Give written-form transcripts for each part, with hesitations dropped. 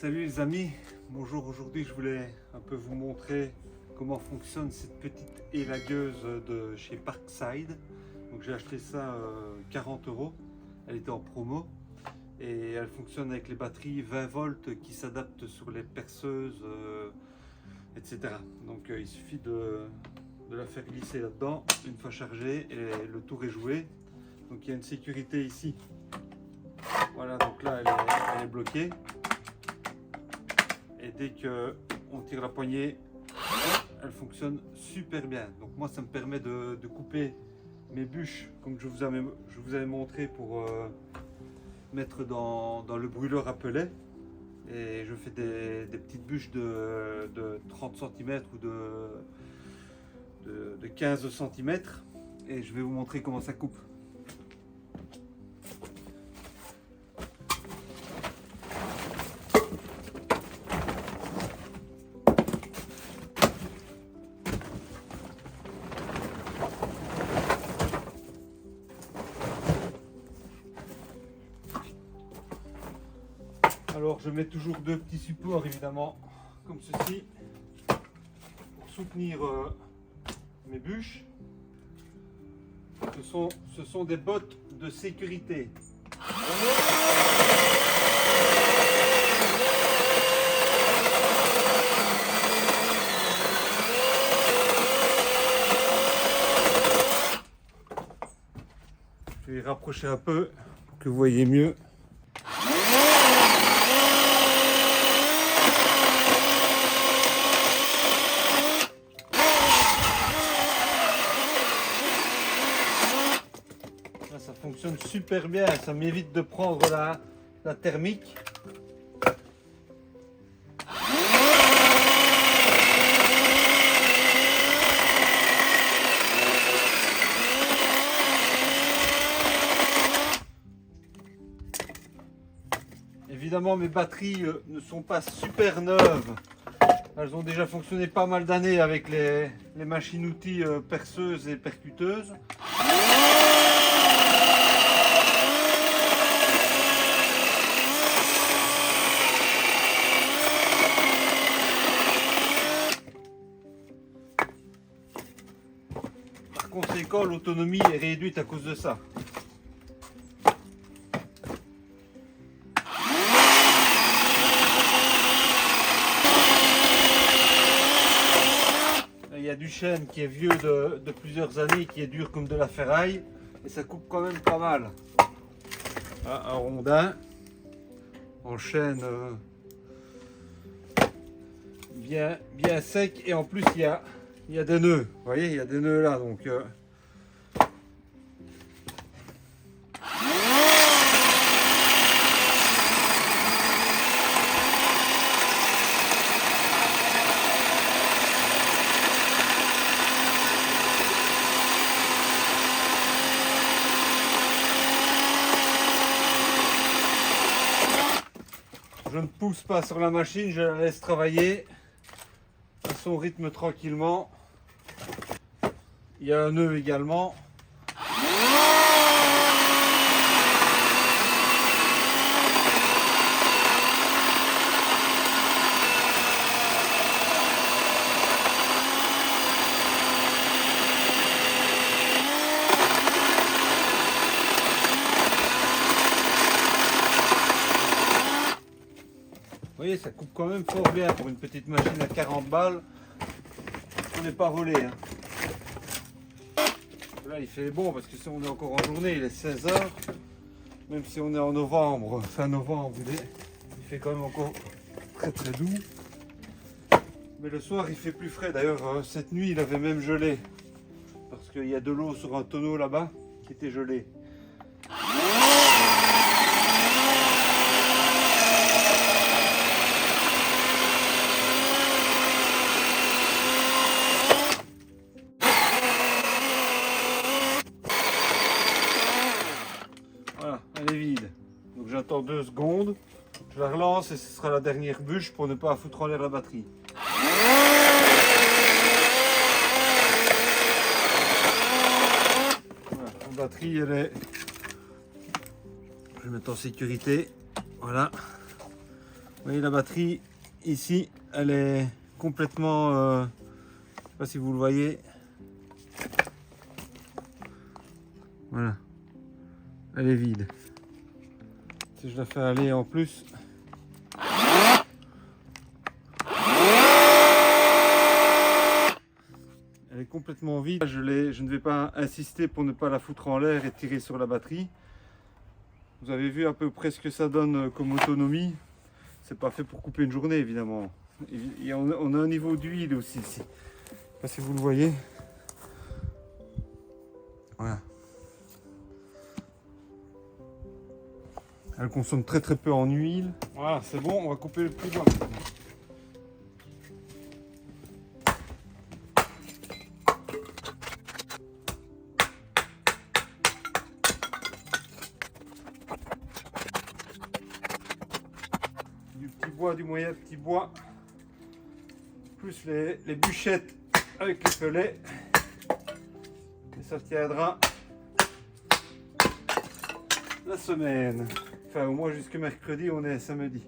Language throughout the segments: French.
Salut les amis, bonjour. Aujourd'hui je voulais un peu vous montrer comment fonctionne cette petite élagueuse de chez Parkside. Donc j'ai acheté ça 40 €, elle était en promo et elle fonctionne avec les batteries 20 volts qui s'adaptent sur les perceuses, etc. Donc il suffit de la faire glisser là-dedans une fois chargée et le tour est joué. Donc il y a une sécurité ici. Voilà, donc là elle est bloquée. Et dès qu'on tire la poignée, elle fonctionne super bien. Donc moi ça me permet de couper mes bûches comme je vous avais montré pour mettre dans le brûleur à pellets. Et je fais des petites bûches de 30 cm ou de 15 cm. Et je vais vous montrer comment ça coupe. Alors je mets toujours deux petits supports évidemment comme ceci pour soutenir mes bûches. Ce sont des bottes de sécurité. Je vais les rapprocher un peu pour que vous voyez mieux. Ça fonctionne super bien, ça m'évite de prendre la thermique. Évidemment mes batteries ne sont pas super neuves, elles ont déjà fonctionné pas mal d'années avec les machines-outils perceuses et percuteuses. Par conséquent, l'autonomie est réduite à cause de ça. Il y a du chêne qui est vieux de plusieurs années, qui est dur comme de la ferraille, et ça coupe quand même pas mal. Un rondin en chêne bien sec, et en plus il y a des nœuds. Vous voyez, il y a des nœuds là, donc je ne pousse pas sur la machine, je la laisse travailler à son rythme tranquillement. Il y a un nœud également. Vous voyez, ça coupe quand même fort bien pour une petite machine à 40 balles. On n'est pas volé. Hein. Là, il fait bon parce que si on est encore en journée, il est 16 h. Même si on est en novembre, fin novembre, il fait quand même encore très doux. Mais le soir, il fait plus frais. D'ailleurs, cette nuit, il avait même gelé. Parce qu'il y a de l'eau sur un tonneau là-bas qui était gelé. Voilà, elle est vide. Donc j'attends 2 secondes, je la relance et ce sera la dernière bûche pour ne pas foutre en l'air la batterie. Voilà, la batterie elle est... Je vais mettre en sécurité. Voilà. Vous voyez la batterie ici, elle est complètement, je sais pas si vous le voyez. Voilà, elle est vide. Si je la fais aller en plus, elle est complètement vide. Je ne vais pas insister pour ne pas la foutre en l'air et tirer sur la batterie. Vous avez vu à peu près ce que ça donne comme autonomie. C'est pas fait pour couper une journée évidemment. Et on a un niveau d'huile aussi ici. Je sais pas si vous le voyez. Voilà. Elle consomme très peu en huile. Voilà, c'est bon, on va couper le plus bas. Du petit bois, du moyen petit bois, plus les bûchettes avec les pellets. Et ça tiendra la semaine. Enfin, au moins jusque mercredi, on est samedi.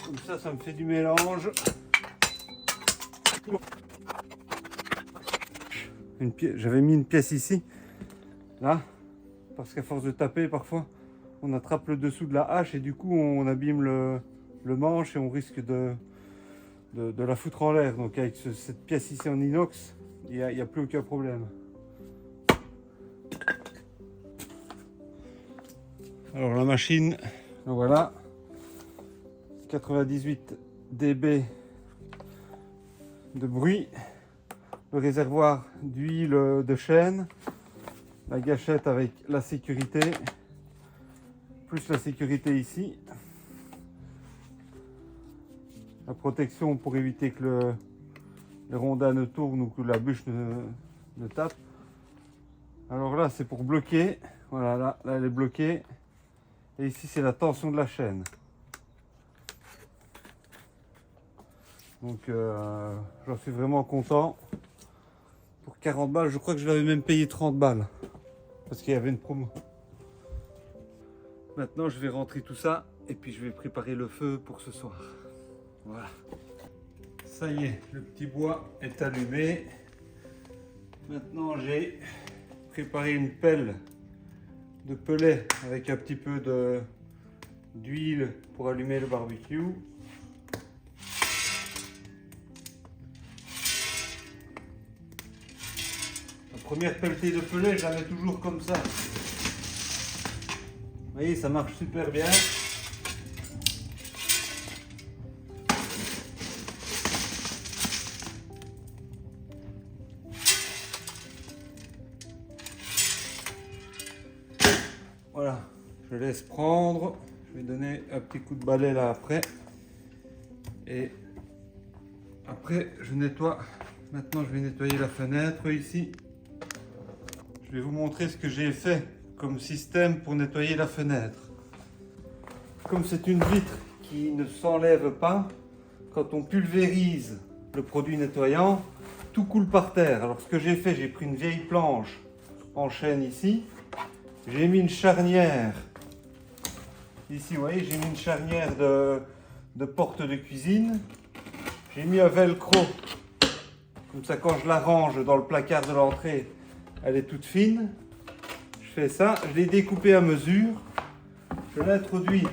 Comme ça me fait du mélange. J'avais mis une pièce ici, là, parce qu'à force de taper, parfois, on attrape le dessous de la hache et du coup, on abîme le manche et on risque de la foutre en l'air. Donc avec cette pièce ici en inox, il n'y a plus aucun problème. Alors la machine, voilà, 98 dB de bruit, le réservoir d'huile de chêne, la gâchette avec la sécurité, plus la sécurité ici, la protection pour éviter que le rondin ne tourne ou que la bûche ne tape. Alors là c'est pour bloquer, voilà, là elle est bloquée. Et ici c'est la tension de la chaîne. Donc j'en suis vraiment content. Pour 40 balles, je crois que je l'avais même payé 30 balles. Parce qu'il y avait une promo. Maintenant je vais rentrer tout ça et puis je vais préparer le feu pour ce soir. Voilà. Ça y est, le petit bois est allumé. Maintenant j'ai préparé une pelle de pellet avec un petit peu d'huile pour allumer le barbecue. La première pelletée de pellet, je la mets toujours comme ça. Vous voyez, ça marche super bien. Voilà, je laisse prendre. Je vais donner un petit coup de balai là après. Et après, je nettoie. Maintenant, je vais nettoyer la fenêtre ici. Je vais vous montrer ce que j'ai fait comme système pour nettoyer la fenêtre. Comme c'est une vitre qui ne s'enlève pas, quand on pulvérise le produit nettoyant, tout coule par terre. Alors ce que j'ai fait, j'ai pris une vieille planche en chêne ici. J'ai mis une charnière. Ici, vous voyez, j'ai mis une charnière de porte de cuisine. J'ai mis un velcro. Comme ça, quand je la range dans le placard de l'entrée, elle est toute fine. Je fais ça. Je l'ai découpé à mesure. Je l'introduis.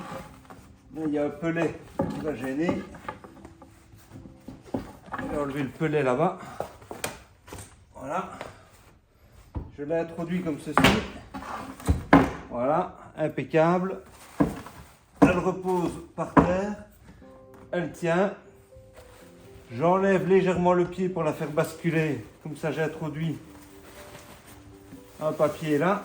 Là, il y a un pelet qui va gêner. Je vais enlever le pelet là-bas. Voilà. Je l'introduis comme ceci. Voilà, impeccable. Elle repose par terre. Elle tient. J'enlève légèrement le pied pour la faire basculer. Comme ça, j'ai introduit un papier là.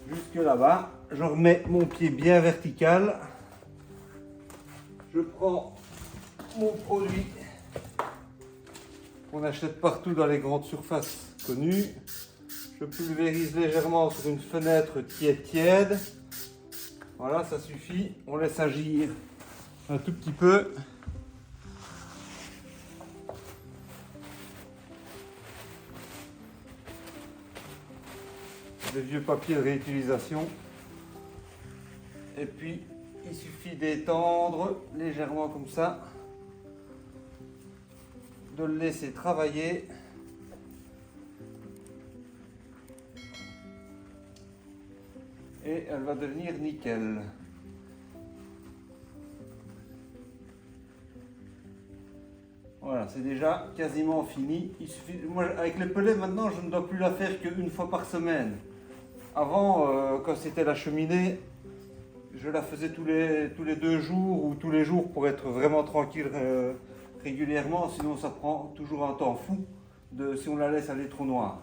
Jusque là-bas. Je remets mon pied bien vertical. Je prends mon produit qu'on achète partout dans les grandes surfaces connues. Je pulvérise légèrement sur une fenêtre tiède. Voilà, ça suffit. On laisse agir un tout petit peu. des vieux papiers de réutilisation. Et puis il suffit d'étendre légèrement comme ça, de le laisser travailler. Et elle va devenir nickel. Voilà, c'est déjà quasiment fini. Il suffit, moi, avec les pellets, maintenant, je ne dois plus la faire qu'une fois par semaine. Avant, quand c'était la cheminée, je la faisais tous les 2 jours ou tous les jours pour être vraiment tranquille régulièrement. Sinon, ça prend toujours un temps fou si on la laisse aller trop noire.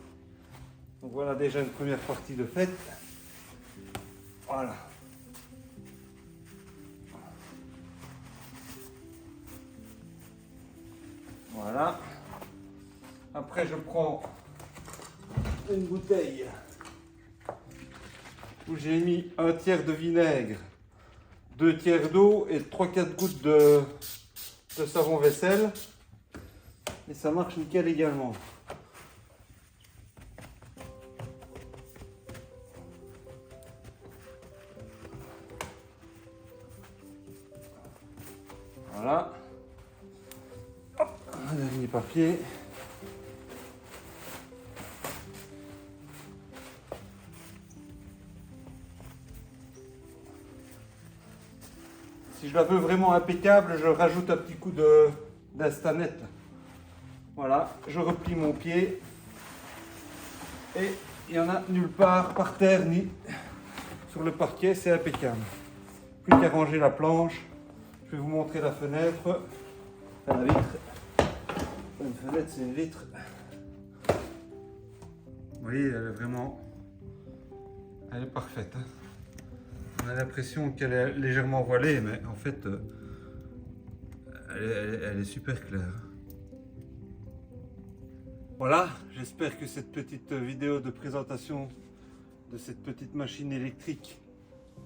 Donc voilà déjà une première partie de faite. Voilà. Voilà. Après, je prends une bouteille où j'ai mis 1/3 de vinaigre, 2/3 d'eau et 3-4 gouttes de savon vaisselle. Et ça marche nickel également. Voilà. Hop, un dernier papier. Si je la veux vraiment impeccable, je rajoute un petit coup d'Instanet. Voilà, je replie mon pied. Et il n'y en a nulle part par terre ni sur le parquet, c'est impeccable. Plus qu'à ranger la planche. Je vais vous montrer la fenêtre. Enfin, la vitre. Une fenêtre, c'est une vitre. Vous voyez, elle est vraiment... Elle est parfaite. Hein. On a l'impression qu'elle est légèrement voilée, mais en fait, elle est super claire. Voilà, j'espère que cette petite vidéo de présentation de cette petite machine électrique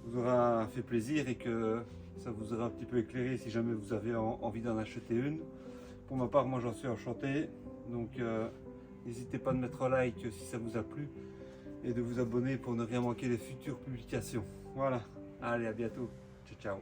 vous aura fait plaisir et que ça vous aura un petit peu éclairé si jamais vous avez envie d'en acheter une. Pour ma part, moi j'en suis enchanté, donc n'hésitez pas à mettre un like si ça vous a plu et de vous abonner pour ne rien manquer des futures publications. Voilà, allez, à bientôt, ciao ciao.